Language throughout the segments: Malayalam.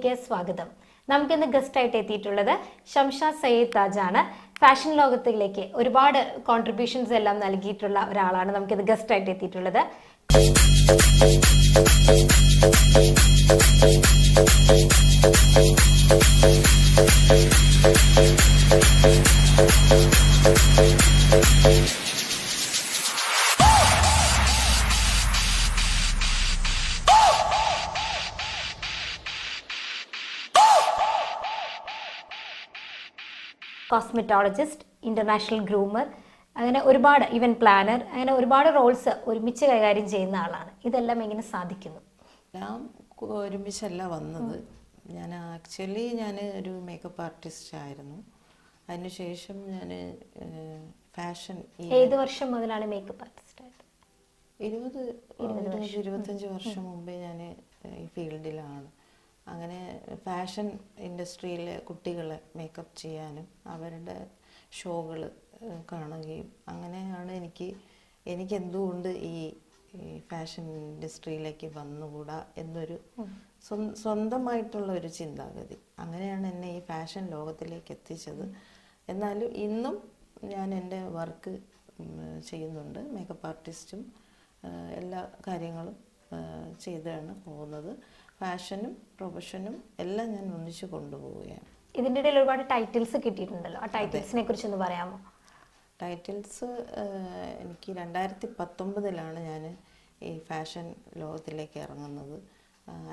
ലേക്ക് സ്വാഗതം. നമുക്കിന്ന് ഗസ്റ്റ് ആയിട്ട് എത്തിയിട്ടുള്ളത് ഷംഷാദ് സയ്യിദ് താജാണ്. ഫാഷൻ ലോകത്തിലേക്ക് ഒരുപാട് കോൺട്രിബ്യൂഷൻസ് എല്ലാം നൽകിയിട്ടുള്ള ഒരാളാണ് നമുക്കിന്ന് ഗസ്റ്റ് ആയിട്ട് എത്തിയിട്ടുള്ളത്. കോസ്മെറ്റോളജിസ്റ്റ്, ഇന്റർനാഷണൽ ഗ്രൂമർ, അങ്ങനെ ഒരുപാട് ഇവന്റ് പ്ലാനർ, അങ്ങനെ ഒരുപാട് റോൾസ് ഒരുമിച്ച് കൈകാര്യം ചെയ്യുന്ന ആളാണ്. ഇതെല്ലാം എങ്ങനെ സാധിക്കുന്നു? എല്ലാം ഒരുമിച്ചല്ല വന്നത്. ഞാൻ ഒരു മേക്കപ്പ് ആർട്ടിസ്റ്റ് ആയിരുന്നു. അതിനുശേഷം ഞാൻ ഫാഷൻ. ഏത് വർഷം മുതലാണ് മേക്കപ്പ് ആർട്ടിസ്റ്റ് ആയത്? 25 വർഷം മുമ്പേ ഞാൻ ഈ ഫീൽഡിലാണ്. അങ്ങനെ ഫാഷൻ ഇൻഡസ്ട്രിയിലെ കുട്ടികളെ മേക്കപ്പ് ചെയ്യാനും അവരുടെ ഷോകൾ കാണുകയും അങ്ങനെയാണ് എനിക്ക് എന്തുകൊണ്ട് ഈ ഫാഷൻ ഇൻഡസ്ട്രിയിലേക്ക് വന്നുകൂടാ എന്നൊരു സ്വന്തമായിട്ടുള്ള ഒരു ചിന്താഗതി. അങ്ങനെയാണ് എന്നെ ഈ ഫാഷൻ ലോകത്തിലേക്ക് എത്തിച്ചത്. എന്നാലും ഇന്നും ഞാൻ എൻ്റെ വർക്ക് ചെയ്യുന്നുണ്ട്. മേക്കപ്പ് ആർട്ടിസ്റ്റും എല്ലാ കാര്യങ്ങളും ചെയ്താണ് പോകുന്നത്. ഫാഷനും പ്രൊഫഷനും എല്ലാം ഞാൻ ഒന്നിച്ച് കൊണ്ടുപോവുകയാണ്. ഇതിൻ്റെ ഇടയിൽ ഒരുപാട് ടൈറ്റിൽസ് കിട്ടിയിട്ടുണ്ടല്ലോ. ആ ടൈറ്റിൽസിനെ കുറിച്ചൊന്ന് പറയാമോ? ടൈറ്റിൽസ് എനിക്ക് 2019 ഞാൻ ഈ ഫാഷൻ ലോകത്തിലേക്ക് ഇറങ്ങുന്നത്.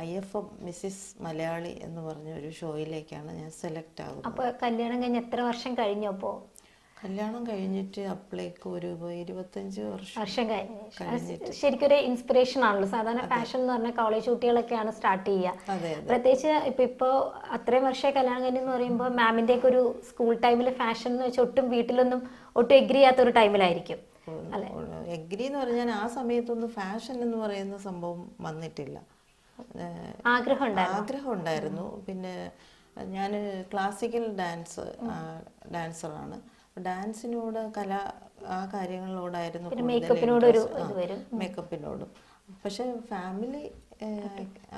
IFM മിസ്സിസ് മലയാളി എന്ന് പറഞ്ഞ ഒരു ഷോയിലേക്കാണ് ഞാൻ സെലക്ട് ആകുന്നത്. അപ്പോൾ കല്യാണം കഴിഞ്ഞ് എത്ര വർഷം കഴിഞ്ഞു? അപ്പോൾ കല്യാണം കഴിഞ്ഞിട്ട് അപ്പോഴേക്ക് ഒരു 25 വർഷം കഴിഞ്ഞു. ശരിക്കും ഒരു ഇൻസ്പിറേഷൻ ആണല്ലോ. സാധാരണ ഫാഷൻ എന്ന് പറഞ്ഞാൽ കോളേജ് കുട്ടികളൊക്കെയാണ് സ്റ്റാർട്ട് ചെയ്യുക. പ്രത്യേകിച്ച് ഇപ്പോൾ അത്രയും വർഷമായി കല്യാണം കഴിഞ്ഞെന്ന് പറയുമ്പോൾ മാമിൻ്റെ ഒക്കെ ഒരു സ്കൂൾ ടൈമിൽ ഫാഷൻ എന്ന് വെച്ചാൽ വീട്ടിലൊന്നും ഒട്ടും എഗ്രി ചെയ്യാത്ത ഒരു ടൈമിലായിരിക്കും അല്ലേ? എഗ്രി എന്ന് പറഞ്ഞാൽ ആ സമയത്തൊന്നും ഫാഷൻ എന്ന് പറയുന്ന സംഭവം വന്നിട്ടില്ല. ആഗ്രഹം ഉണ്ടായിരുന്നു. പിന്നെ ഞാൻ ക്ലാസിക്കൽ ഡാൻസറാണ്. ഡാൻസിനോട് ആ കാര്യങ്ങളോടായിരുന്നു മേക്കപ്പിനോടും. പക്ഷെ ഫാമിലി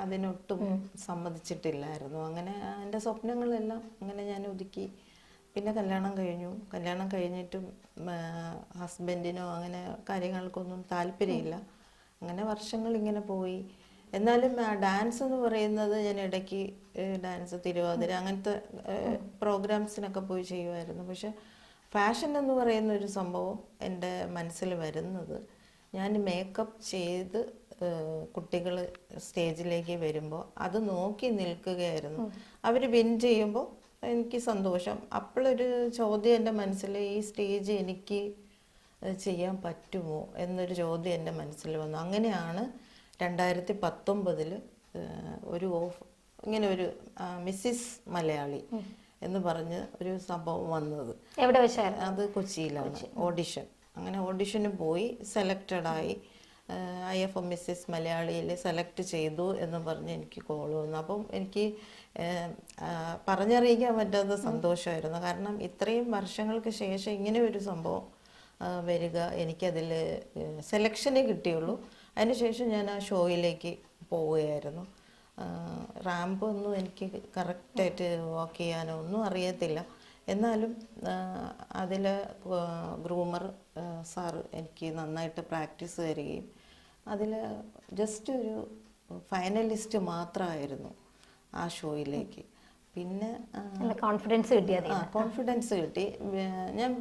അതിനൊട്ടും സമ്മതിച്ചിട്ടില്ലായിരുന്നു. അങ്ങനെ എൻ്റെ സ്വപ്നങ്ങളെല്ലാം അങ്ങനെ ഞാൻ ഒതുക്കി. പിന്നെ കല്യാണം കഴിഞ്ഞിട്ടും ഹസ്ബൻഡിനോ അങ്ങനെ കാര്യങ്ങൾക്കൊന്നും താല്പര്യമില്ല. അങ്ങനെ വർഷങ്ങൾ ഇങ്ങനെ പോയി. എന്നാലും ഡാൻസ് എന്ന് പറയുന്നത് ഞാൻ ഇടയ്ക്ക് ഡാൻസ്, തിരുവാതിര അങ്ങനത്തെ പ്രോഗ്രാംസിനൊക്കെ പോയി ചെയ്യുമായിരുന്നു. പക്ഷെ ഫാഷൻ എന്ന് പറയുന്ന ഒരു സംഭവം എൻ്റെ മനസ്സിൽ വരുന്നത് ഞാൻ മേക്കപ്പ് ചെയ്ത് കുട്ടികൾ സ്റ്റേജിലേക്ക് വരുമ്പോൾ അത് നോക്കി നിൽക്കുകയായിരുന്നു. അവർ വിൻ ചെയ്യുമ്പോൾ എനിക്ക് സന്തോഷം. അപ്പോഴൊരു ചോദ്യം എൻ്റെ മനസ്സിൽ, ഈ സ്റ്റേജ് എനിക്ക് ചെയ്യാൻ പറ്റുമോ എന്നൊരു ചോദ്യം എൻ്റെ മനസ്സിൽ വന്നു. അങ്ങനെയാണ് 2019 ഇങ്ങനെ ഒരു മിസ്സിസ് മലയാളി എന്ന് പറഞ്ഞ് ഒരു സംഭവം വന്നത്. എവിടെ വെച്ചായിരുന്നു? അത് കൊച്ചിയിലാണ്. ഓഡിഷൻ. അങ്ങനെ ഓഡിഷന് പോയി സെലക്റ്റഡായി. IFM മിസ്സിസ് മലയാളിയിൽ സെലക്ട് ചെയ്തു എന്ന് പറഞ്ഞ് എനിക്ക് കോൾ വന്നു. അപ്പം എനിക്ക് പറഞ്ഞറിയിക്കാൻ പറ്റാത്ത സന്തോഷമായിരുന്നു. കാരണം ഇത്രയും വർഷങ്ങൾക്ക് ശേഷം ഇങ്ങനെ ഒരു സംഭവം വരിക, എനിക്കതിൽ സെലക്ഷനേ കിട്ടിയുള്ളൂ. അതിനുശേഷം ഞാൻ ആ ഷോയിലേക്ക് പോവുകയായിരുന്നു. റാമ്പ് ഒന്നും എനിക്ക് കറക്റ്റായിട്ട് വാക്ക് ചെയ്യാനോ ഒന്നും അറിയത്തില്ല. എന്നാലും അതിൽ ഗ്രൂമർ സാറ് എനിക്ക് നന്നായിട്ട് പ്രാക്ടീസ് തരികയും അതിൽ ജസ്റ്റ് ഒരു ഫൈനലിസ്റ്റ് മാത്രമായിരുന്നു ആ ഷോയിലേക്ക്. പിന്നെ കോൺഫിഡൻസ് കിട്ടി. ഞാൻ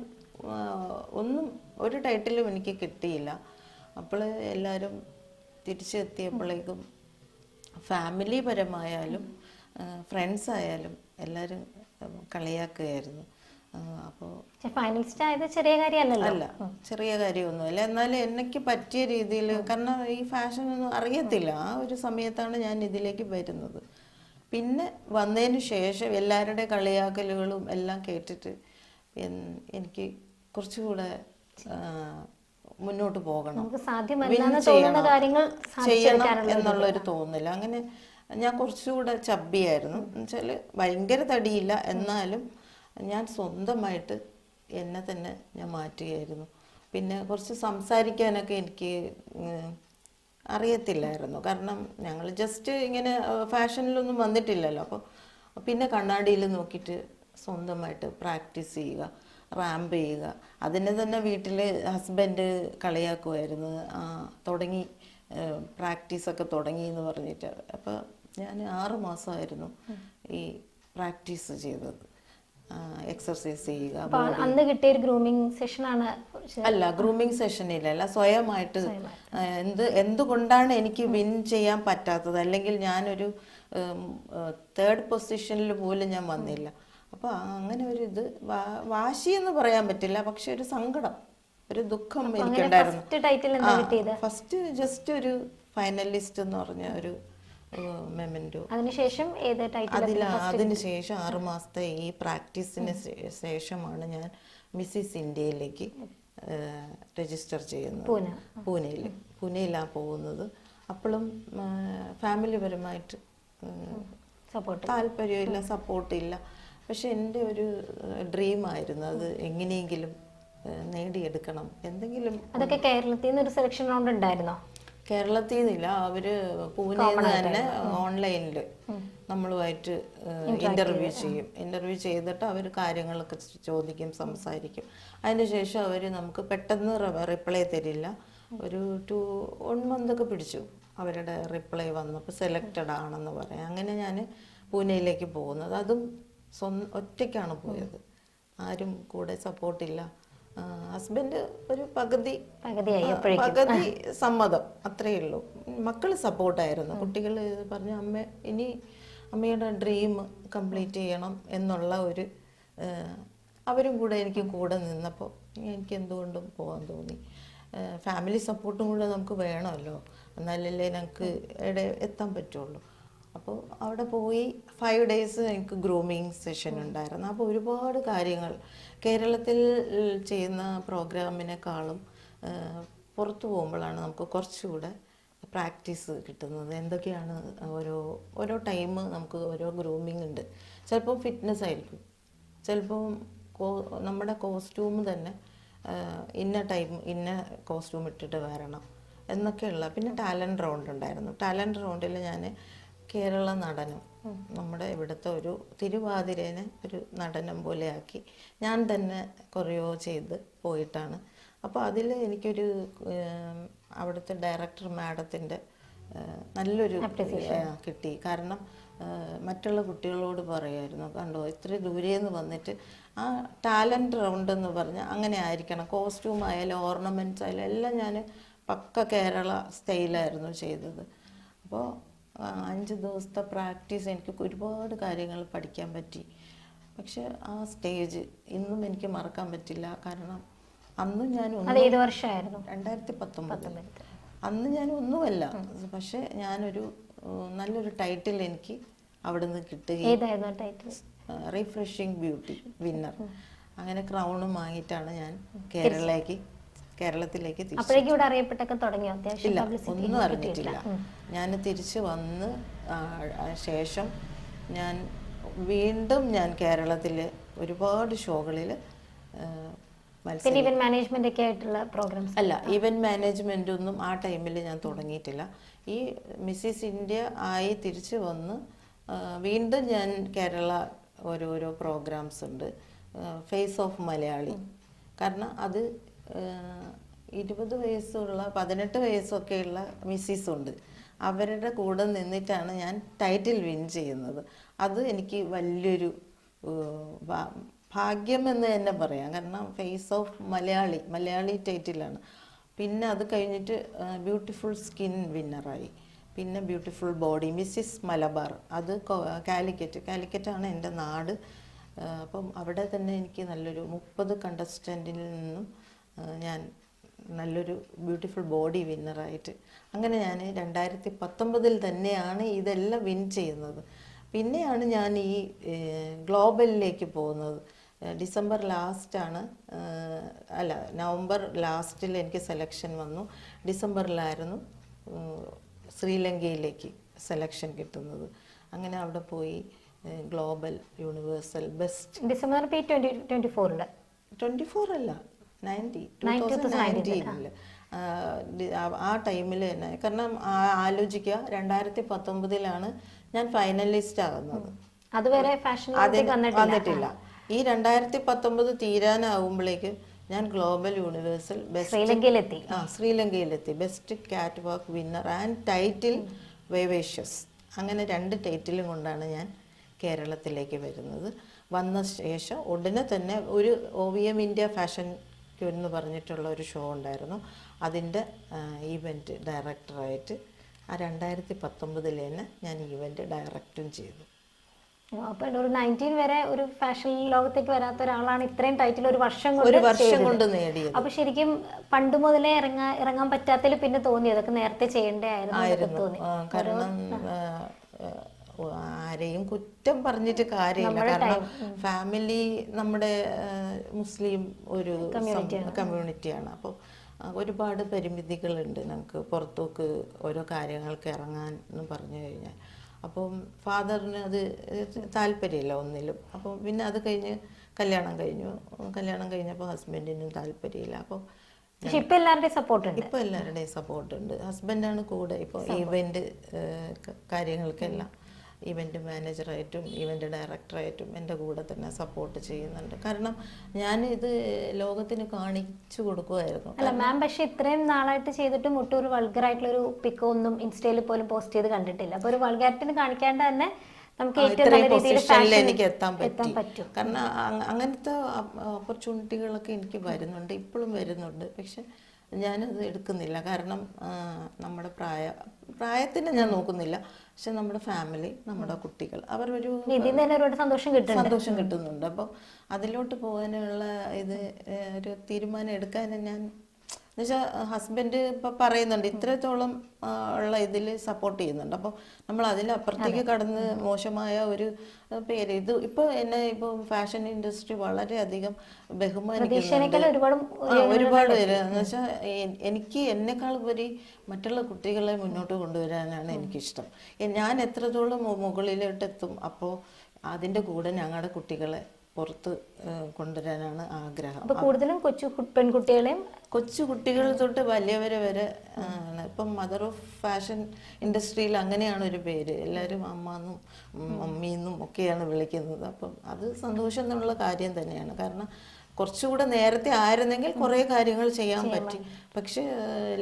ഒരു ടൈറ്റിലും എനിക്ക് കിട്ടിയില്ല. അപ്പോൾ എല്ലാവരും തിരിച്ചെത്തിയപ്പോഴേക്കും ഫാമിലി പരമായാലും ഫ്രണ്ട്സ് ആയാലും എല്ലാവരും കളിയാക്കുകയായിരുന്നു. അപ്പോൾ ഫൈനലിസ്റ്റ് ആയത് ചെറിയ കാര്യമല്ല, ചെറിയ കാര്യമൊന്നുമല്ല. എന്നാലും എനിക്ക് പറ്റിയ രീതിയിൽ, കാരണം ഈ ഫാഷനൊന്നും അറിയത്തില്ല. ആ ഒരു സമയത്താണ് ഞാൻ ഇതിലേക്ക് വരുന്നത്. പിന്നെ വന്നതിന് ശേഷം എല്ലാവരുടെ കളിയാക്കലുകളും എല്ലാം കേട്ടിട്ട് എനിക്ക് കുറച്ചുകൂടെ മുന്നോട്ട് പോകണം, ചെയ്യണം എന്നുള്ളൊരു തോന്നില്ല. അങ്ങനെ ഞാൻ കുറച്ചുകൂടെ ചബ്ബിയായിരുന്നു. എന്നുവെച്ചാൽ ഭയങ്കര തടിയില്ല, എന്നാലും ഞാൻ സ്വന്തമായിട്ട് എന്നെ തന്നെ ഞാൻ മാറ്റുകയായിരുന്നു. പിന്നെ കുറച്ച് സംസാരിക്കാനൊക്കെ എനിക്ക് അറിയത്തില്ലായിരുന്നു. കാരണം ഞങ്ങൾ ജസ്റ്റ് ഇങ്ങനെ ഫാഷനിലൊന്നും വന്നിട്ടില്ലല്ലോ. അപ്പോൾ പിന്നെ കണ്ണാടിയിൽ നോക്കിയിട്ട് സ്വന്തമായിട്ട് പ്രാക്ടീസ് ചെയ്യുക, റാമ്പ് ചെയ്യുക. അതിനെ തന്നെ വീട്ടിൽ ഹസ്ബൻഡ് കളിയാക്കുമായിരുന്നു, തുടങ്ങി പ്രാക്ടീസൊക്കെ തുടങ്ങി എന്ന് പറഞ്ഞിട്ട്. അപ്പോൾ ഞാൻ 6 മാസമായിരുന്നു ഈ പ്രാക്ടീസ് ചെയ്തത്, എക്സർസൈസ് ചെയ്യുക. അന്ന് കിട്ടിയ ഒരു ഗ്രൂമിങ് സെഷനാണ്? അല്ല, ഗ്രൂമിങ് സെഷനിലല്ല, സ്വയമായിട്ട് എന്തുകൊണ്ടാണ് എനിക്ക് വിൻ ചെയ്യാൻ പറ്റാത്തത്, അല്ലെങ്കിൽ ഞാനൊരു 3rd പൊസിഷനിൽ പോലും ഞാൻ വന്നില്ല. അപ്പോൾ അങ്ങനെ ഒരു ഇത് വാശി എന്ന് പറയാൻ പറ്റില്ല, പക്ഷെ ഒരു സങ്കടം, ഒരു ദുഃഖം എനിക്കുണ്ടായിരുന്നു. ഫസ്റ്റ് ജസ്റ്റ് ഒരു ഫൈനലിസ്റ്റ് എന്ന് പറഞ്ഞ ഒരു മെമൻറ്റോ. അതിനുശേഷം അതിനുശേഷം 6 മാസത്തെ ഈ പ്രാക്ടീസിന് ശേഷമാണ് ഞാൻ മിസ്സിസ് ഇന്ത്യയിലേക്ക് രജിസ്റ്റർ ചെയ്യുന്നത്. പൂനെയിലാണ് പോകുന്നത്. അപ്പോഴും ഫാമിലിപരമായിട്ട് താല്പര്യമില്ല, സപ്പോർട്ടില്ല. പക്ഷെ എൻ്റെ ഒരു ഡ്രീമായിരുന്നു അത് എങ്ങനെയെങ്കിലും നേടിയെടുക്കണം എന്തെങ്കിലും. അതൊക്കെ കേരളത്തിൽ നിന്ന് ഒരു സെലക്ഷൻ റൗണ്ട് ഉണ്ടായിരുന്നോ? കേരളത്തിൽ നിന്നില്ല, അവര് പൂനെയിൽ നിന്ന് തന്നെ ഓൺലൈനിൽ നമ്മളുമായിട്ട് ഇന്റർവ്യൂ ചെയ്തിട്ട് അവർ കാര്യങ്ങളൊക്കെ ചോദിക്കും, സംസാരിക്കും. അതിനുശേഷം അവർ നമുക്ക് പെട്ടെന്ന് റിപ്ലൈ തരില്ല. ഒരു 1 മന്തൊക്കെ പിടിച്ചു അവരുടെ റിപ്ലൈ വന്നപ്പോൾ സെലക്റ്റഡ് ആണെന്ന് പറയാം. അങ്ങനെ ഞാൻ പൂനെയിലേക്ക് പോകുന്നത്, അതും ഒറ്റയ്ക്കാണ് പോയത്. ആരും കൂടെ സപ്പോർട്ടില്ല. ഹസ്ബൻഡ് ഒരു പകുതി സമ്മതം, അത്രയേ ഉള്ളൂ. മക്കൾ സപ്പോർട്ടായിരുന്നു. കുട്ടികൾ പറഞ്ഞു, ഇനി അമ്മയുടെ ഡ്രീം കംപ്ലീറ്റ് ചെയ്യണം എന്നുള്ള ഒരു അവരും കൂടെ എനിക്ക് കൂടെ നിന്നപ്പോൾ എനിക്ക് എന്തുകൊണ്ടും പോകാൻ തോന്നി. ഫാമിലി സപ്പോർട്ടും കൂടെ നമുക്ക് വേണമല്ലോ, എന്നാലല്ലേ ഞങ്ങൾക്ക് ഇവിടെ എത്താൻ പറ്റുള്ളൂ. അപ്പോൾ അവിടെ പോയി 5 ഡേയ്സ് എനിക്ക് ഗ്രൂമിങ് സെഷൻ ഉണ്ടായിരുന്നു. അപ്പോൾ ഒരുപാട് കാര്യങ്ങൾ കേരളത്തിൽ ചെയ്യുന്ന പ്രോഗ്രാമിനേക്കാളും പുറത്തു പോകുമ്പോഴാണ് നമുക്ക് കുറച്ചുകൂടെ പ്രാക്ടീസ് കിട്ടുന്നത്. എന്തൊക്കെയാണ് ഓരോ ടൈം നമുക്ക് ഓരോ ഗ്രൂമിങ് ഉണ്ട്. ചിലപ്പോൾ ഫിറ്റ്നസ് ആയിരിക്കും, ചിലപ്പോൾ നമ്മുടെ കോസ്റ്റ്യൂം തന്നെ ഇന്ന കോസ്റ്റ്യൂം ഇട്ടിട്ട് വരണം എന്നൊക്കെയുള്ള. പിന്നെ ടാലൻറ്റ് റൗണ്ട് ഉണ്ടായിരുന്നു. ടാലൻറ്റ് റൗണ്ടിൽ ഞാൻ കേരള നടനം, നമ്മുടെ ഇവിടുത്തെ ഒരു തിരുവാതിരേനെ ഒരു നടനം പോലെ ആക്കി ഞാൻ തന്നെ കൊറിയോ ചെയ്ത് പോയിട്ടാണ്. അപ്പോൾ അതിൽ എനിക്കൊരു അവിടുത്തെ ഡയറക്ടർ മാഡത്തിൻ്റെ നല്ലൊരു കിട്ടി. കാരണം മറ്റുള്ള കുട്ടികളോട് പറയുമായിരുന്നു, കണ്ടോ ഇത്ര ദൂരേന്ന് വന്നിട്ട് ആ ടാലൻറ്റ് റൗണ്ട് എന്ന് പറഞ്ഞാൽ അങ്ങനെ ആയിരിക്കണം. കോസ്റ്റ്യൂം ആയാലും ഓർണമെൻറ്റ്സ് ആയാലും എല്ലാം ഞാൻ പക്ക കേരള സ്റ്റൈലായിരുന്നു ചെയ്തത്. അപ്പോൾ 5 ദിവസത്തെ പ്രാക്ടീസ് എനിക്ക് ഒരുപാട് കാര്യങ്ങൾ പഠിക്കാൻ പറ്റി. പക്ഷെ ആ സ്റ്റേജ് ഇന്നും എനിക്ക് മറക്കാൻ പറ്റില്ല. കാരണം അന്ന് ഞാൻ 2019 അന്ന് ഞാൻ ഒന്നുമല്ല, പക്ഷെ ഞാനൊരു നല്ലൊരു ടൈറ്റിൽ എനിക്ക് അവിടെ നിന്ന് കിട്ടുകയും, റിഫ്രഷിംഗ് ബ്യൂട്ടി വിന്നർ, അങ്ങനെ ക്രൗണും വാങ്ങിയിട്ടാണ് ഞാൻ കേരളത്തിലേക്ക് ഇല്ല, ഒന്നും അറിഞ്ഞിട്ടില്ല. ഞാൻ തിരിച്ച് വന്ന് ശേഷം വീണ്ടും ഞാൻ കേരളത്തിൽ ഒരുപാട് ഷോകളിൽ അല്ല, ഇവന്റ് മാനേജ്മെന്റ് ഒന്നും ആ ടൈമിൽ ഞാൻ തുടങ്ങിയിട്ടില്ല. ഈ മിസ്സിസ് ഇന്ത്യ ആയി തിരിച്ച് വന്ന് വീണ്ടും ഞാൻ കേരള ഓരോരോ പ്രോഗ്രാംസ് ഉണ്ട്. ഫേസ് ഓഫ് മലയാളി, കാരണം അത് 20 വയസ്സുള്ള 18 വയസ്സൊക്കെയുള്ള മിസ്സിസ് ഉണ്ട്. അവരുടെ കൂടെ നിന്നിട്ടാണ് ഞാൻ ടൈറ്റിൽ വിൻ ചെയ്യുന്നത്. അത് എനിക്ക് വലിയൊരു ഭാഗ്യമെന്ന് തന്നെ പറയാം. കാരണം ഫേസ് ഓഫ് മലയാളി ടൈറ്റിലാണ്. പിന്നെ അത് കഴിഞ്ഞിട്ട് ബ്യൂട്ടിഫുൾ സ്കിൻ വിന്നറായി. പിന്നെ ബ്യൂട്ടിഫുൾ ബോഡി മിസ്സിസ് മലബാർ, അത് കാലിക്കറ്റാണ് എൻ്റെ നാട്. അപ്പം അവിടെ തന്നെ എനിക്ക് നല്ലൊരു 30 കണ്ടസ്റ്റൻറ്റിൽ നിന്നും ഞാൻ നല്ലൊരു ബ്യൂട്ടിഫുൾ ബോഡി വിന്നറായിട്ട്, അങ്ങനെ ഞാൻ 2019 തന്നെയാണ് ഇതെല്ലാം വിൻ ചെയ്യുന്നത്. പിന്നെയാണ് ഞാൻ ഈ ഗ്ലോബലിലേക്ക് പോകുന്നത്. ഡിസംബർ ലാസ്റ്റാണ്, അല്ല നവംബർ ലാസ്റ്റിൽ എനിക്ക് സെലക്ഷൻ വന്നു. ഡിസംബറിലായിരുന്നു ശ്രീലങ്കയിലേക്ക് സെലക്ഷൻ കിട്ടുന്നത്. അങ്ങനെ അവിടെ പോയി ഗ്ലോബൽ യൂണിവേഴ്സൽ ബെസ്റ്റ് ഡിസംബർ 2024 അല്ല 2019 ആ ടൈമിൽ തന്നെ. കാരണം ആലോചിക്കുക, 2019 ഞാൻ ഫൈനലിസ്റ്റ് ആകുന്നത്. അതുവരെ ഫാഷൻ വന്നിട്ടില്ല. ഈ 2019 തീരാനാവുമ്പോഴേക്ക് ഞാൻ ഗ്ലോബൽ യൂണിവേഴ്സൽ ശ്രീലങ്കയിലെത്തി. ബെസ്റ്റ് കാറ്റ് വാക്ക് വിന്നർ ആൻഡ് ടൈറ്റിൽ വൈവേഷ്യസ്. അങ്ങനെ 2 ടൈറ്റിലും കൊണ്ടാണ് ഞാൻ കേരളത്തിലേക്ക് വരുന്നത്. വന്ന ശേഷം ഉടനെ തന്നെ ഒരു OVM ഇന്ത്യ ഫാഷൻ എന്ന് പറഞ്ഞിട്ടുള്ള ഒരു ഷോ ഉണ്ടായിരുന്നു. അതിൻ്റെ ഈവൻറ്റ് ഡയറക്ടറായിട്ട് ആ 2019 തന്നെ ഞാൻ ഈവൻറ്റ് ഡയറക്റ്റും ചെയ്തു. അപ്പോൾ ഒരു 19 വരെ ഒരു ഫാഷൻ ലോകത്തേക്ക് വരാത്ത ഒരാളാണ് ഇത്രയും ടൈറ്റിൽ ഒരു വർഷം കൊണ്ട് നേടിയത്. അപ്പൊ ശരിക്കും പണ്ട് മുതലേ ഇറങ്ങാൻ പറ്റാത്തതിൽ പിന്നെ തോന്നി അതൊക്കെ നേരത്തെ ചെയ്യേണ്ടതായിരുന്നു. കാരണം ആരെയും കുറ്റം പറഞ്ഞിട്ട് കാര്യമില്ല. കാരണം ഫാമിലി നമ്മുടെ മുസ്ലിം ഒരു കമ്മ്യൂണിറ്റിയാണ്. അപ്പോൾ ഒരുപാട് പരിമിതികളുണ്ട് നമുക്ക് പുറത്തേക്ക് ഓരോ കാര്യങ്ങൾക്ക് ഇറങ്ങാൻ എന്ന് പറഞ്ഞു കഴിഞ്ഞാൽ. അപ്പം ഫാദറിന് അത് താല്പര്യമില്ല ഒന്നിലും. അപ്പം പിന്നെ അത് കഴിഞ്ഞ് കല്യാണം കഴിഞ്ഞപ്പോൾ ഹസ്ബൻഡിനും താല്പര്യമില്ല. അപ്പോൾ ഇപ്പൊ എല്ലാവരുടെയും സപ്പോർട്ട് ഉണ്ട്. ഹസ്ബൻഡാണ് കൂടെ ഇപ്പോൾ ഈവൻറ്റ് കാര്യങ്ങൾക്കെല്ലാം ഈവൻറ്റ് മാനേജറായിട്ടും ഈവൻറ്റ് ഡയറക്ടറായിട്ടും എൻ്റെ കൂടെ തന്നെ സപ്പോർട്ട് ചെയ്യുന്നുണ്ട്. കാരണം ഞാൻ ഇത് ലോകത്തിന് കാണിച്ചു കൊടുക്കുമായിരുന്നു. അല്ല മാം, പക്ഷെ ഇത്രയും നാളായിട്ട് ചെയ്തിട്ടും ഒട്ടും ഒരു വൾഗറായിട്ടുള്ളൊരു പിക്കോ ഒന്നും ഇൻസ്റ്റയിൽ പോലും പോസ്റ്റ് ചെയ്ത് കണ്ടിട്ടില്ല. അപ്പോൾ ഒരു വൾഗാരിറ്റിന് കാണിക്കാണ്ട് തന്നെ നമുക്ക് ഏറ്റവും നല്ല രീതിയിൽ എനിക്ക് എത്താൻ പറ്റും. കാരണം അങ്ങനത്തെ ഓപ്പർച്യൂണിറ്റികളൊക്കെ എനിക്ക് വരുന്നുണ്ട്, ഇപ്പോഴും വരുന്നുണ്ട്. പക്ഷെ ഞാനത് എടുക്കുന്നില്ല. കാരണം നമ്മുടെ പ്രായത്തിന് ഞാൻ നോക്കുന്നില്ല. പക്ഷെ നമ്മുടെ ഫാമിലി, നമ്മുടെ കുട്ടികൾ, അവരൊരു സന്തോഷം കിട്ടുന്നുണ്ട്. അപ്പോൾ അതിലോട്ട് പോകാനുള്ള ഒരു തീരുമാനം എടുക്കാൻ ഞാൻ എന്നുവെച്ചാൽ ഹസ്ബൻഡ് ഇപ്പം പറയുന്നുണ്ട്, ഇത്രത്തോളം ഉള്ള ഇതിൽ സപ്പോർട്ട് ചെയ്യുന്നുണ്ട്. അപ്പോൾ നമ്മൾ അതിലപ്പുറത്തേക്ക് കടന്ന് മോശമായ ഒരു പേര് ഇപ്പോൾ ഇപ്പോൾ ഫാഷൻ ഇൻഡസ്ട്രി വളരെയധികം ബഹുമാനിക്കുന്നുണ്ട്. ഒരുപാട് പേര് എന്ന് വെച്ചാൽ എനിക്ക് എന്നെക്കാൾ ഉപരി മറ്റുള്ള കുട്ടികളെ മുന്നോട്ട് കൊണ്ടുവരാനാണ് എനിക്കിഷ്ടം. ഞാൻ എത്രത്തോളം മുകളിലോട്ടെത്തും, അപ്പോൾ അതിൻ്റെ കൂടെ ഞങ്ങളുടെ കുട്ടികളെ പുറത്ത് കൊണ്ടുവരാനാണ് ആഗ്രഹം. കൂടുതലും കൊച്ചു കുട്ടികൾ തൊട്ട് വലിയവരെ വരെ ആണ്. ഇപ്പം മദർ ഓഫ് ഫാഷൻ ഇൻഡസ്ട്രിയിൽ അങ്ങനെയാണ് ഒരു പേര്. എല്ലാവരും അമ്മന്നും മമ്മീന്നും ഒക്കെയാണ് വിളിക്കുന്നത്. അപ്പം അത് സന്തോഷം എന്നുള്ള കാര്യം തന്നെയാണ്. കാരണം കുറച്ചുകൂടെ നേരത്തെ ആയിരുന്നെങ്കിൽ കുറേ കാര്യങ്ങൾ ചെയ്യാൻ പറ്റി. പക്ഷെ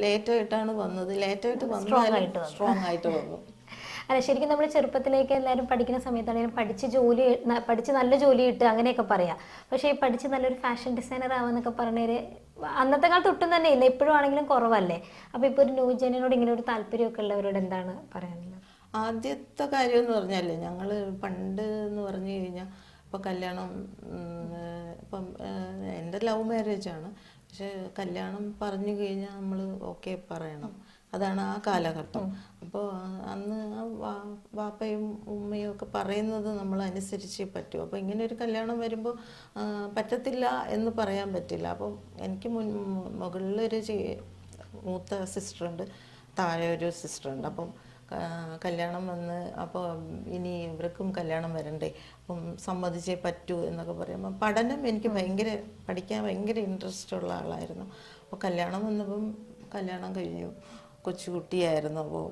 ലേറ്റായിട്ടാണ് വന്നത്. ലേറ്റായിട്ട് വന്നാലും സ്ട്രോങ് ആയിട്ട് വന്നു. അല്ല, ശരിക്കും നമ്മൾ ചെറുപ്പത്തിലേക്ക് എല്ലാവരും പഠിക്കുന്ന സമയത്താണെങ്കിലും പഠിച്ച് നല്ല ജോലി കിട്ടുക അങ്ങനെയൊക്കെ പറയാം. പക്ഷേ പഠിച്ച് നല്ലൊരു ഫാഷൻ ഡിസൈനർ ആവാന്നൊക്കെ പറഞ്ഞൊരു അന്നത്തെ കാലത്ത് ഒട്ടും തന്നെ ഇല്ല, ഇപ്പോഴും ആണെങ്കിലും കുറവല്ലേ. അപ്പോൾ ഇപ്പോൾ ഒരു ന്യൂ ജെന്നിനോട് ഇങ്ങനെ ഒരു താല്പര്യമൊക്കെ ഉള്ളവരോട് എന്താണ് പറയാനുള്ളത്? ആദ്യത്തെ കാര്യം എന്ന് പറഞ്ഞാൽ ഞങ്ങൾ പണ്ട് എന്ന് പറഞ്ഞു കഴിഞ്ഞാൽ ഇപ്പോൾ കല്യാണം, ഇപ്പം എൻ്റെ ലവ് മാരേജാണ്. പക്ഷെ കല്യാണം പറഞ്ഞു കഴിഞ്ഞാൽ നമ്മൾ ഓക്കെ പറയണം. അതാണ് ആ കാലഘട്ടം. അപ്പോൾ അന്ന് വാപ്പയും ഉമ്മയും ഒക്കെ പറയുന്നത് നമ്മൾ അനുസരിച്ചേ പറ്റൂ. അപ്പോൾ ഇങ്ങനെ ഒരു കല്യാണം വരുമ്പോൾ പറ്റത്തില്ല എന്ന് പറയാൻ പറ്റില്ല. അപ്പം എനിക്ക് മുകളിലൊരു മൂത്ത സിസ്റ്ററുണ്ട്, താഴെ ഒരു സിസ്റ്ററുണ്ട്. അപ്പം കല്യാണം വന്ന് അപ്പോൾ ഇനി ഇവർക്കും കല്യാണം വരണ്ടേ, അപ്പം സമ്മതിച്ചേ പറ്റൂ എന്നൊക്കെ പറയുമ്പോൾ പഠനം എനിക്ക് പഠിക്കാൻ ഭയങ്കര ഇൻട്രസ്റ്റ് ഉള്ള ആളായിരുന്നു. അപ്പോൾ കല്യാണം വന്നപ്പം കല്യാണം കഴിഞ്ഞു, കൊച്ചുകുട്ടിയായിരുന്നു. അപ്പോൾ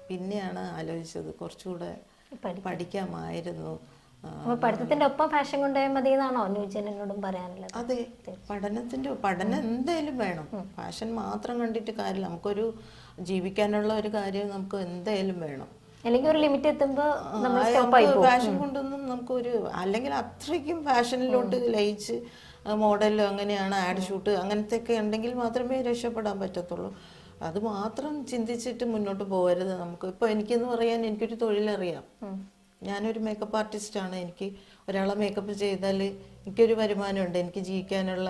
പിന്നെയാണ് ആലോചിച്ചത് കുറച്ചുകൂടെ പഠിക്കാമായിരുന്നു. പഠിത്തത്തിന്റെ ഒപ്പം ഫാഷൻ കൊണ്ടുപോയാൽ മതി എന്നാണോ ന്യൂജനോടും പറയാനുള്ളത്? അതെ, പഠനം എന്തായാലും വേണം. ഫാഷൻ മാത്രം കണ്ടിട്ട് കാര്യമില്ല. നമുക്കൊരു ജീവിക്കാനുള്ള ഒരു കാര്യം നമുക്ക് എന്തായാലും വേണം. അല്ലെങ്കിൽ ഒരു ലിമിറ്റ് എത്തുമ്പോൾ ഫാഷൻ കൊണ്ടൊന്നും നമുക്കൊരു, അല്ലെങ്കിൽ അത്രയ്ക്കും ഫാഷനിലോട്ട് ലയിച്ച് മോഡൽ അങ്ങനെയാണ്, ആഡ് ഷൂട്ട് അങ്ങനത്തെ ഒക്കെ ഉണ്ടെങ്കിൽ മാത്രമേ രക്ഷപ്പെടാൻ പറ്റത്തുള്ളൂ. അത് മാത്രം ചിന്തിച്ചിട്ട് മുന്നോട്ട് പോകരുത്. നമുക്ക് ഇപ്പോൾ എനിക്കെന്ന് പറയാൻ എനിക്കൊരു തൊഴിലറിയാം. ഞാനൊരു മേക്കപ്പ് ആർട്ടിസ്റ്റാണ്. എനിക്ക് ഒരാളെ മേക്കപ്പ് ചെയ്താൽ എനിക്കൊരു വരുമാനമുണ്ട്, എനിക്ക് ജീവിക്കാനുള്ള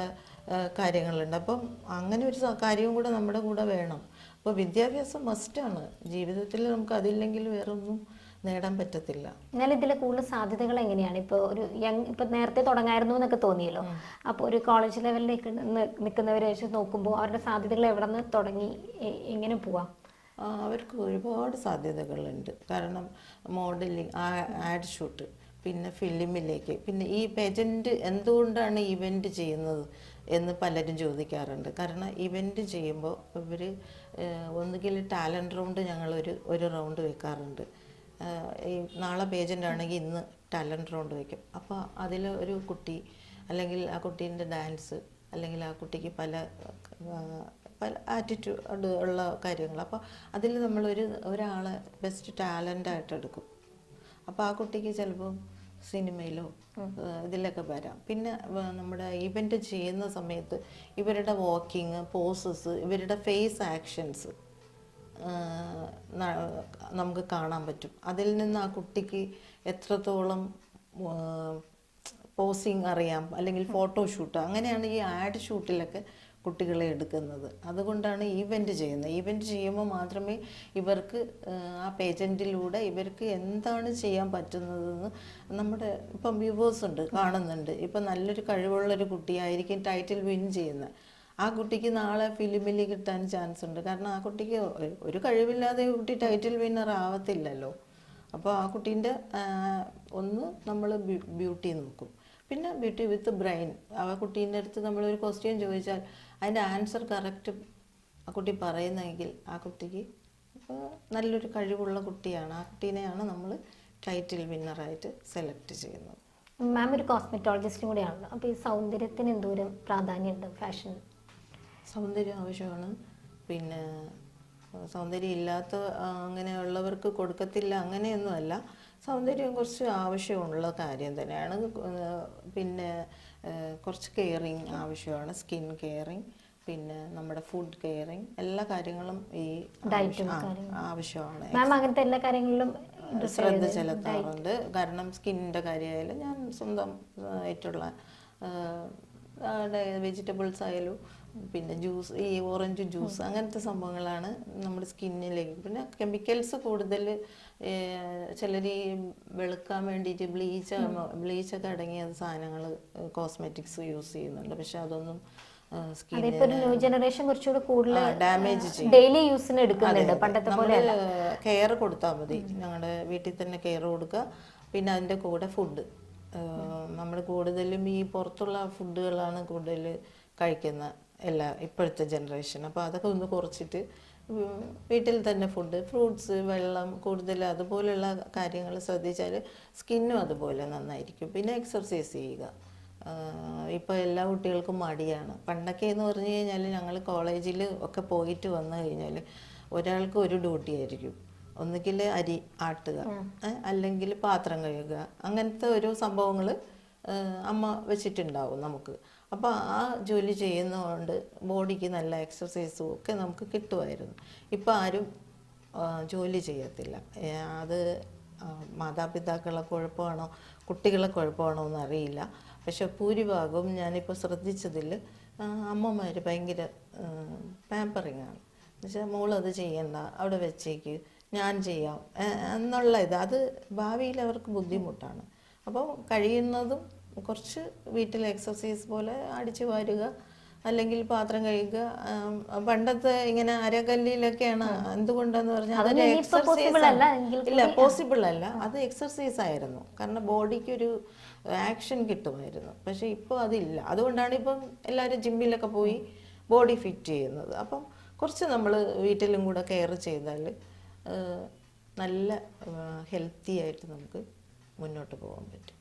കാര്യങ്ങളുണ്ട്. അപ്പം അങ്ങനെ ഒരു കാര്യവും കൂടെ നമ്മുടെ കൂടെ വേണം. അപ്പോൾ വിദ്യാഭ്യാസം മസ്റ്റാണ് ജീവിതത്തിൽ. നമുക്ക് അതില്ലെങ്കിൽ വേറൊന്നും നേടാൻ പറ്റത്തില്ല. എന്നാൽ ഇതിലെ കൂടുതൽ സാധ്യതകൾ എങ്ങനെയാണ്? ഇപ്പോൾ ഒരു ഇപ്പം നേരത്തെ തുടങ്ങായിരുന്നു എന്നൊക്കെ തോന്നിയല്ലോ. അപ്പോൾ ഒരു കോളേജ് ലെവലിലേക്ക് നിൽക്കുന്നവരെ വെച്ച് നോക്കുമ്പോൾ അവരുടെ സാധ്യതകൾ എവിടെ നിന്ന് തുടങ്ങി എങ്ങനെ പോവാം? അവർക്ക് ഒരുപാട് സാധ്യതകളുണ്ട്. കാരണം മോഡലിംഗ്, ആഡ് ഷൂട്ട്, പിന്നെ ഫിലിമിലേക്ക്. പിന്നെ ഈ പേജൻറ്റ് എന്തുകൊണ്ടാണ് ഇവൻ്റ് ചെയ്യുന്നത് എന്ന് പലരും ചോദിക്കാറുണ്ട്. കാരണം ഇവൻ്റ് ചെയ്യുമ്പോൾ ഇവർ ഒന്നുകിൽ ടാലൻറ്റ് റൗണ്ട് ഒരു റൗണ്ട് വെക്കാറുണ്ട്. ഈ നാളെ പേജൻ്റ് ആണെങ്കിൽ ഇന്ന് ടാലൻറ്റ് റൗണ്ട് വയ്ക്കും. അപ്പോൾ അതിൽ ഒരു കുട്ടി അല്ലെങ്കിൽ ആ കുട്ടീൻ്റെ ഡാൻസ് അല്ലെങ്കിൽ ആ കുട്ടിക്ക് പല ആറ്റിറ്റ്യൂഡ് ഉള്ള കാര്യങ്ങൾ. അപ്പോൾ അതിൽ ഒരാളെ ബെസ്റ്റ് ടാലൻ്റായിട്ട് എടുക്കും. അപ്പോൾ ആ കുട്ടിക്ക് ചിലപ്പം സിനിമയിലോ ഇതിലൊക്കെ വരാം. പിന്നെ നമ്മുടെ ഇവൻ്റ് ചെയ്യുന്ന സമയത്ത് ഇവരുടെ വാക്കിങ്, പോസസ്, ഇവരുടെ ഫേസ് ആക്ഷൻസ് നമുക്ക് കാണാൻ പറ്റും. അതിൽ നിന്ന് ആ കുട്ടിക്ക് എത്രത്തോളം പോസിങ് അറിയാം, അല്ലെങ്കിൽ ഫോട്ടോഷൂട്ട്, അങ്ങനെയാണ് ഈ ആഡ് ഷൂട്ടിലൊക്കെ കുട്ടികളെ എടുക്കുന്നത്. അതുകൊണ്ടാണ് ഈവെൻറ്റ് ചെയ്യുന്നത്. ഈവെൻറ്റ് ചെയ്യുമ്പോൾ മാത്രമേ ഇവർക്ക് ആ പേജൻറ്റിലൂടെ ഇവർക്ക് എന്താണ് ചെയ്യാൻ പറ്റുന്നതെന്ന് നമ്മുടെ ഇപ്പം വ്യൂവേഴ്സ് ഉണ്ട്, കാണുന്നുണ്ട്. ഇപ്പം നല്ലൊരു കഴിവുള്ളൊരു കുട്ടിയായിരിക്കും ടൈറ്റിൽ വിൻ ചെയ്യുന്നത്. ആ കുട്ടിക്ക് നാളെ ഫിലിമിൽ കിട്ടാൻ ചാൻസ് ഉണ്ട്. കാരണം ആ കുട്ടിക്ക് ഒരു കഴിവില്ലാതെ കുട്ടി ടൈറ്റിൽ വിന്നർ ആവത്തില്ലല്ലോ. അപ്പോൾ ആ കുട്ടീൻ്റെ ഒന്ന് നമ്മൾ ബ്യൂട്ടി നോക്കും. പിന്നെ ബ്യൂട്ടി വിത്ത് ബ്രെയിൻ. ആ കുട്ടീൻ്റെ അടുത്ത് നമ്മളൊരു ക്വസ്റ്റ്യൻ ചോദിച്ചാൽ അതിൻ്റെ ആൻസർ കറക്റ്റ് ആ കുട്ടി പറയുന്നെങ്കിൽ ആ കുട്ടിക്ക് നല്ലൊരു കഴിവുള്ള കുട്ടിയാണ്. ആ കുട്ടീനെയാണ് നമ്മൾ ടൈറ്റിൽ വിന്നറായിട്ട് സെലക്ട് ചെയ്യുന്നത്. മാം ഒരു കോസ്മെറ്റോളജിസ്റ്റും കൂടിയാണല്ലോ. അപ്പോൾ ഈ സൗന്ദര്യത്തിന് എന്തോരം പ്രാധാന്യമുണ്ട് ഫാഷൻ? സൗന്ദര്യം ആവശ്യമാണ്. പിന്നെ സൗന്ദര്യം ഇല്ലാത്ത അങ്ങനെയുള്ളവർക്ക് കൊടുക്കത്തില്ല അങ്ങനെയൊന്നുമല്ല. സൗന്ദര്യം കുറച്ച് ആവശ്യമുള്ള കാര്യം തന്നെയാണ്. പിന്നെ കുറച്ച് കെയറിങ് ആവശ്യമാണ്, സ്കിൻ കെയറിങ്, പിന്നെ നമ്മുടെ ഫുഡ് കെയറിങ്, എല്ലാ കാര്യങ്ങളും ഈ ആവശ്യമാണ്. അങ്ങനത്തെ എല്ലാ കാര്യങ്ങളിലും ശ്രദ്ധ ചെലുത്താറുണ്ട്. കാരണം സ്കിന്നിൻ്റെ കാര്യമായാലും ഞാൻ സ്വന്തം ആയിട്ടുള്ള വെജിറ്റബിൾസ് ആയാലും പിന്നെ ജ്യൂസ്, ഈ ഓറഞ്ച് ജ്യൂസ്, അങ്ങനത്തെ സംഭവങ്ങളാണ് നമ്മുടെ സ്കിന്നിലേക്ക്. പിന്നെ കെമിക്കൽസ് കൂടുതൽ ചിലർ ഈ വെളുക്കാൻ വേണ്ടിയിട്ട് ബ്ലീച്ചൊക്കെ അടങ്ങിയ സാധനങ്ങൾ കോസ്മെറ്റിക്സ് യൂസ് ചെയ്യുന്നുണ്ട്. പക്ഷെ അതൊന്നും ഡാമേജ് ചെയ്യും. ഡെയിലി യൂസിന് എടുക്കുന്നുണ്ട്. പണ്ടത്തെ പോലെ കെയർ കൊടുത്താൽ മതി. ഞങ്ങളുടെ വീട്ടിൽ തന്നെ കെയർ കൊടുക്കുക. പിന്നെ അതിൻ്റെ കൂടെ ഫുഡ്, നമ്മൾ കൂടുതലും ഈ പുറത്തുള്ള ഫുഡുകളാണ് കൂടുതൽ കഴിക്കുന്ന ഇപ്പോഴത്തെ ജനറേഷൻ. അപ്പോൾ അതൊക്കെ ഒന്ന് കുറച്ചിട്ട് വീട്ടിൽ തന്നെ ഫുഡ്, ഫ്രൂട്ട്സ്, വെള്ളം കൂടുതൽ അതുപോലെയുള്ള കാര്യങ്ങൾ ശ്രദ്ധിച്ചാൽ സ്കിന്നും അതുപോലെ നന്നായിരിക്കും. പിന്നെ എക്സർസൈസ് ചെയ്യുക. ഇപ്പോൾ എല്ലാ കുട്ടികൾക്കും മടിയാണ്. പണ്ടൊക്കെ എന്ന് പറഞ്ഞു കഴിഞ്ഞാൽ ഞങ്ങൾ കോളേജിൽ ഒക്കെ പോയിട്ട് വന്നു കഴിഞ്ഞാൽ ഒരാൾക്ക് ഒരു ഡ്യൂട്ടി ആയിരിക്കും. ഒന്നുകിൽ അരി ആട്ടുക, അല്ലെങ്കിൽ പാത്രം കഴുകുക, അങ്ങനത്തെ ഒരു സംഭവങ്ങൾ അമ്മ വെച്ചിട്ടുണ്ടാവും നമുക്ക്. അപ്പോൾ ആ ജോലി ചെയ്യുന്നതുകൊണ്ട് ബോഡിക്ക് നല്ല എക്സർസൈസും ഒക്കെ നമുക്ക് കിട്ടുമായിരുന്നു. ഇപ്പോൾ ആരും ജോലി ചെയ്യത്തില്ല. അത് മാതാപിതാക്കളെ കുഴപ്പമാണോ കുട്ടികളെ കുഴപ്പമാണോ എന്നറിയില്ല. പക്ഷെ ഭൂരിഭാഗവും ഞാനിപ്പോൾ ശ്രദ്ധിച്ചതിൽ അമ്മമാർ ഭയങ്കര പാമ്പറിങ് ആണ്. എന്നുവെച്ചാൽ മോളത് ചെയ്യണ്ട, അവിടെ വെച്ചേക്ക്, ഞാൻ ചെയ്യാം എന്നുള്ള അത് ഭാവിയിൽ അവർക്ക് ബുദ്ധിമുട്ടാണ്. അപ്പോൾ കഴിയുന്നതും കുറച്ച് വീട്ടിൽ എക്സർസൈസ് പോലെ അടിച്ചു വാരുക, അല്ലെങ്കിൽ പാത്രം കഴുകുക. പണ്ടത്തെ ഇങ്ങനെ അരകല്ലിലൊക്കെയാണ്. എന്തുകൊണ്ടെന്ന് പറഞ്ഞാൽ അതൊരു എക്സർസൈസ് ഇല്ല, പോസിബിൾ അല്ല. അത് എക്സർസൈസ് ആയിരുന്നു. കാരണം ബോഡിക്കൊരു ആക്ഷൻ കിട്ടുമായിരുന്നു. പക്ഷെ ഇപ്പോൾ അതില്ല. അതുകൊണ്ടാണ് ഇപ്പം എല്ലാവരും ജിമ്മിലൊക്കെ പോയി ബോഡി ഫിറ്റ് ചെയ്യുന്നത്. അപ്പം കുറച്ച് നമ്മൾ വീട്ടിലും കൂടെ കെയർ ചെയ്താൽ നല്ല ഹെൽത്തി ആയിട്ട് നമുക്ക് മുന്നോട്ട് പോകാൻ പറ്റും.